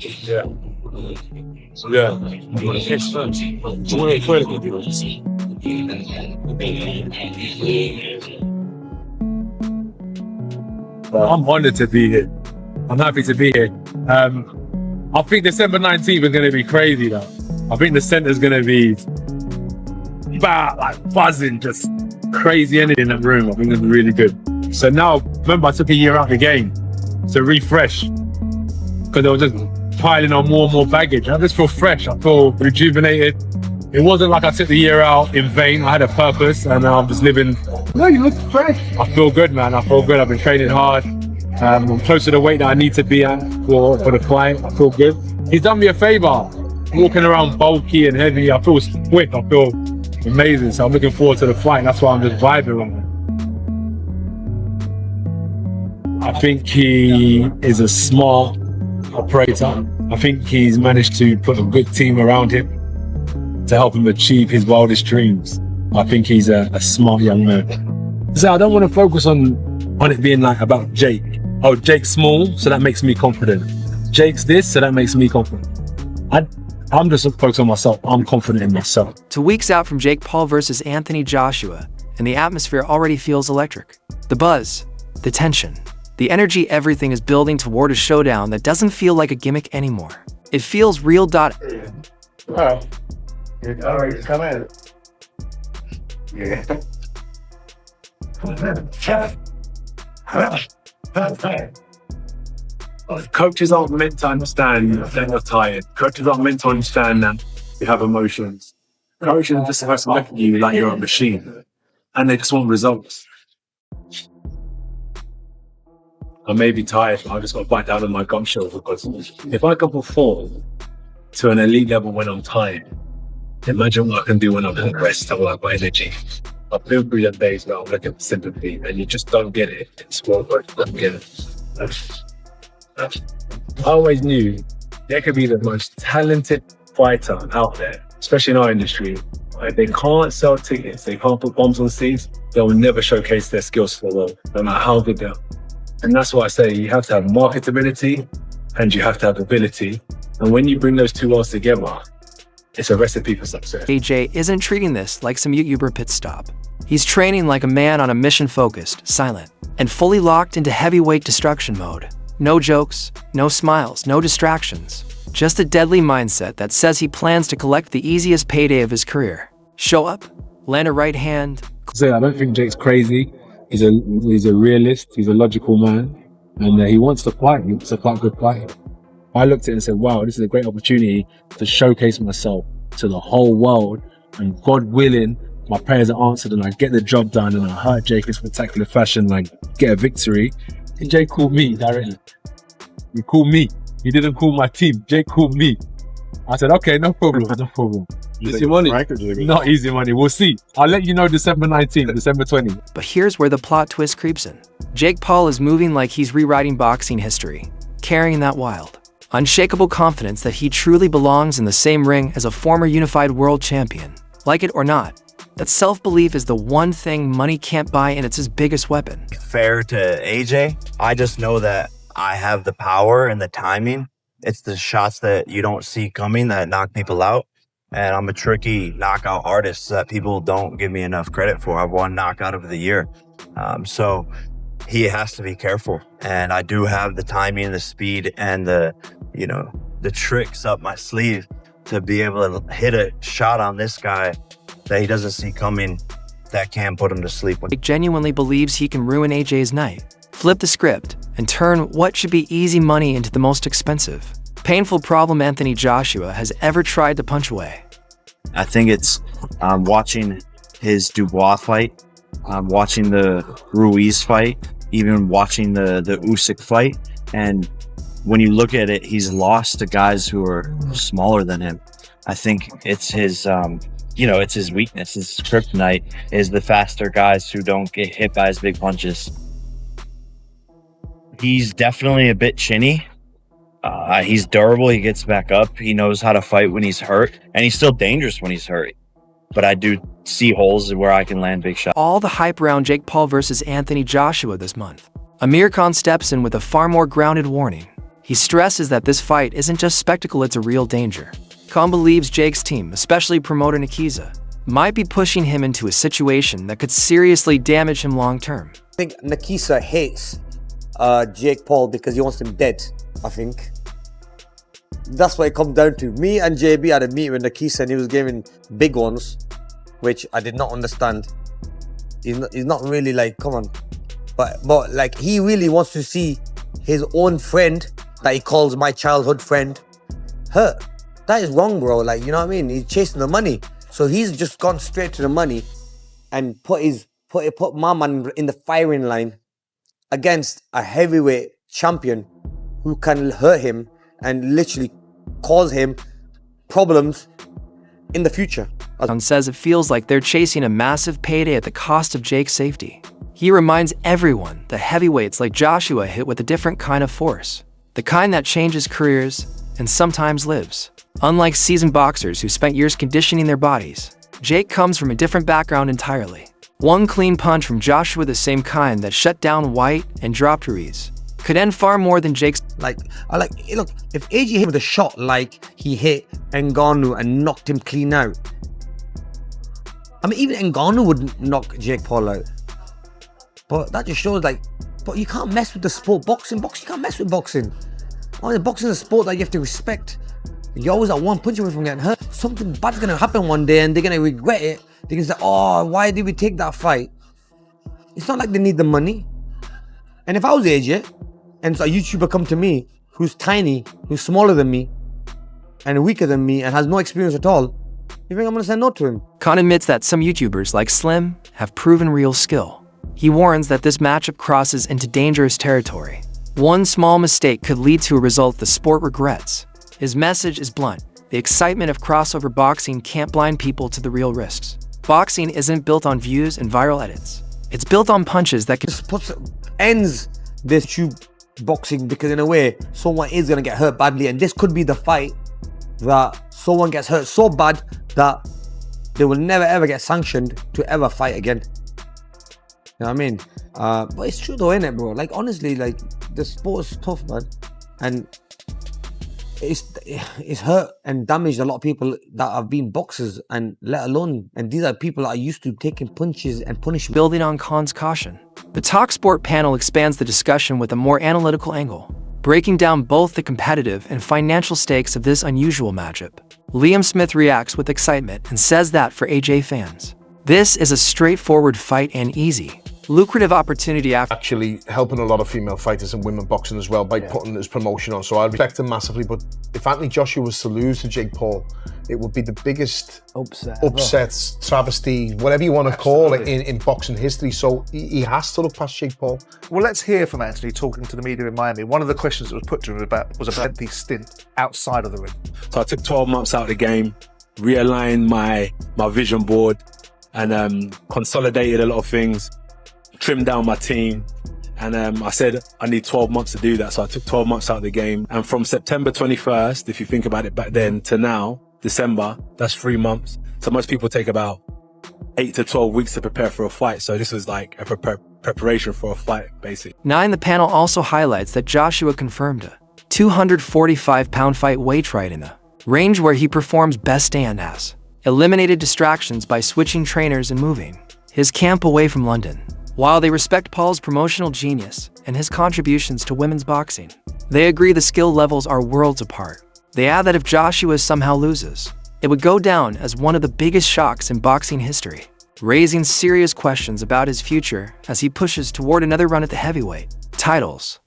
Yeah. Yeah. It's fun. Muy fuerte, tío. I'm honored to be here. I'm happy to be here. I think December 19th is going to be crazy though. I think the center's going to be like buzzing, just crazy energy in that room. I think it's really good. So now, remember I took a year out of the game to refresh because I was just piling on more and more baggage. I just feel fresh, I feel rejuvenated. It wasn't like I took the year out in vain. I had a purpose and now I'm just living. No, you look fresh. I feel good, man. I feel good. I've been training hard. I'm close to the weight that I need to be at for the fight. I feel good. He's done me a favor. Walking around bulky and heavy, I feel quick. I feel amazing. So I'm looking forward to the fight. That's why I'm just vibing on it. I think he is a smart operator. I think he's managed to put a good team around him to help him achieve his wildest dreams. I think he's a smart young man. So I don't want to focus on it being like about Jake. Oh, Jake's small, so that makes me confident. Jake's this, so that makes me confident. I'm just focused on myself. I'm confident in myself. 2 weeks out from Jake Paul versus Anthony Joshua, and the atmosphere already feels electric. The buzz, the tension, the energy, everything is building toward a showdown that doesn't feel like a gimmick anymore. It feels real. Alright, come in. Yeah. Coaches aren't meant to understand that you're tired. Coaches aren't meant to understand that you have emotions. Coaches are just supposed to look at you like you're a machine. And they just want results. I may be tired, but I just got to bite down on my gum shield because if I can perform to an elite level when I'm tired, imagine what I can do when I'm at rest and I've got energy. I've been through the days where I'm looking for sympathy and you just don't get it. It's well, don't get it. I always knew there could be the most talented fighter out there, especially in our industry. Like, they can't sell tickets, they can't put bombs on seats, they'll never showcase their skills to the world, no matter how good they are. And that's why I say you have to have marketability and you have to have ability. And when you bring those two worlds together, it's a recipe for success. AJ isn't treating this like some YouTuber pit stop. He's training like a man on a mission, focused, silent, and fully locked into heavyweight destruction mode. No jokes, no smiles, no distractions. Just a deadly mindset that says he plans to collect the easiest payday of his career. Show up, land a right hand. So I don't think Jake's crazy. He's a realist, he's a logical man, and he wants to fight. He wants to fight good fight. I looked at it and said, wow, this is a great opportunity to showcase myself to the whole world, and God willing, my prayers are answered and I get the job done and I hurt Jake in spectacular fashion, like get a victory. And Jake called me directly. He called me. He didn't call my team. Jake called me. I said, okay, no problem, no problem. Easy money. Not easy money. We'll see. I'll let you know December 19th, December 20th. But here's where the plot twist creeps in. Jake Paul is moving like he's rewriting boxing history, carrying that wild, unshakable confidence that he truly belongs in the same ring as a former unified world champion. Like it or not, that self-belief is the one thing money can't buy, and it's his biggest weapon. Fair to AJ, I just know that I have the power and the timing. It's the shots that you don't see coming that knock people out. And I'm a tricky knockout artist that people don't give me enough credit for. I've won knockout of the year. So he has to be careful. And I do have the timing, the speed, and the tricks up my sleeve to be able to hit a shot on this guy that he doesn't see coming that can put him to sleep. Jake genuinely believes he can ruin AJ's night, flip the script, and turn what should be easy money into the most expensive, painful problem Anthony Joshua has ever tried to punch away. I think it's watching his Dubois fight, watching the Ruiz fight, even watching the Usyk fight. And when you look at it, he's lost to guys who are smaller than him. I think it's his, it's his weakness. His kryptonite is the faster guys who don't get hit by his big punches. He's definitely a bit chinny. He's durable. He gets back up. He knows how to fight when he's hurt, and he's still dangerous when he's hurt. But I do see holes where I can land big shots. All the hype around Jake Paul versus Anthony Joshua this month. Amir Khan steps in with a far more grounded warning. He stresses that this fight isn't just spectacle, it's a real danger. Khan believes Jake's team, especially promoter Nikiza, might be pushing him into a situation that could seriously damage him long-term. I think Nikiza hates Jake Paul because he wants him dead, I think. That's what it comes down to. Me and JB had a meeting with Nikiza and he was giving big ones, which I did not understand. He's not really like, come on. But like, he really wants to see his own friend that he calls my childhood friend hurt. That is wrong, bro. Like, you know what I mean? He's chasing the money. So he's just gone straight to the money and put my man in the firing line against a heavyweight champion who can hurt him and literally cause him problems in the future. Khan says it feels like they're chasing a massive payday at the cost of Jake's safety. He reminds everyone that heavyweights like Joshua hit with a different kind of force, the kind that changes careers and sometimes lives. Unlike seasoned boxers who spent years conditioning their bodies, Jake comes from a different background entirely. One clean punch from Joshua, the same kind that shut down White and dropped Ruiz, could end far more than Jake's. Look, if AJ hit with a shot like he hit Ngannou and knocked him clean out, I mean, even Ngannou would knock Jake Paul out. But that just shows, like, but you can't mess with the sport. Boxing, you can't mess with boxing. Oh, boxing is a sport that you have to respect. You're always at one punch away from getting hurt. Something bad's gonna happen one day and they're gonna regret it. They're gonna say, oh, why did we take that fight? It's not like they need the money. And if I was AJ, and so a YouTuber come to me, who's tiny, who's smaller than me, and weaker than me, and has no experience at all, you think I'm gonna say no to him? Khan admits that some YouTubers like Slim have proven real skill. He warns that this matchup crosses into dangerous territory. One small mistake could lead to a result the sport regrets. His message is blunt. The excitement of crossover boxing can't blind people to the real risks. Boxing isn't built on views and viral edits. It's built on punches that can ends this tube boxing, because in a way, someone is gonna get hurt badly, and this could be the fight that someone gets hurt so bad that they will never ever get sanctioned to ever fight again. You know what I mean? But it's true though, isn't it, bro? Like, honestly, like, the sport is tough, man, and it's hurt and damaged a lot of people that have been boxers, and let alone, and these are people that are used to taking punches and punishment. Building on Khan's caution, the Talk Sport panel expands the discussion with a more analytical angle, breaking down both the competitive and financial stakes of this unusual matchup. Liam Smith reacts with excitement and says that for AJ fans, this is a straightforward fight and easy, lucrative opportunity after actually helping a lot of female fighters and women boxing as well by putting this promotion on. So I respect him massively. But if Anthony Joshua was to lose to Jake Paul, it would be the biggest upset, travesty, whatever you want to call it, in boxing history. So he has to look past Jake Paul. Well, let's hear from Anthony talking to the media in Miami. One of the questions that was put to him was about the stint outside of the ring. So I took 12 months out of the game, realigned my vision board, and consolidated a lot of things, trimmed down my team, and I said I need 12 months to do that. So I took 12 months out of the game, and from September 21st, if you think about it back then, to now, December, that's 3 months. So most people take about 8 to 12 weeks to prepare for a fight. So this was like a preparation for a fight, basically. 9. The panel also highlights that Joshua confirmed a 245-pound fight weight right in the range where he performs best and has eliminated distractions by switching trainers and moving his camp away from London. While they respect Paul's promotional genius and his contributions to women's boxing, they agree the skill levels are worlds apart. They add that if Joshua somehow loses, it would go down as one of the biggest shocks in boxing history, raising serious questions about his future as he pushes toward another run at the heavyweight titles.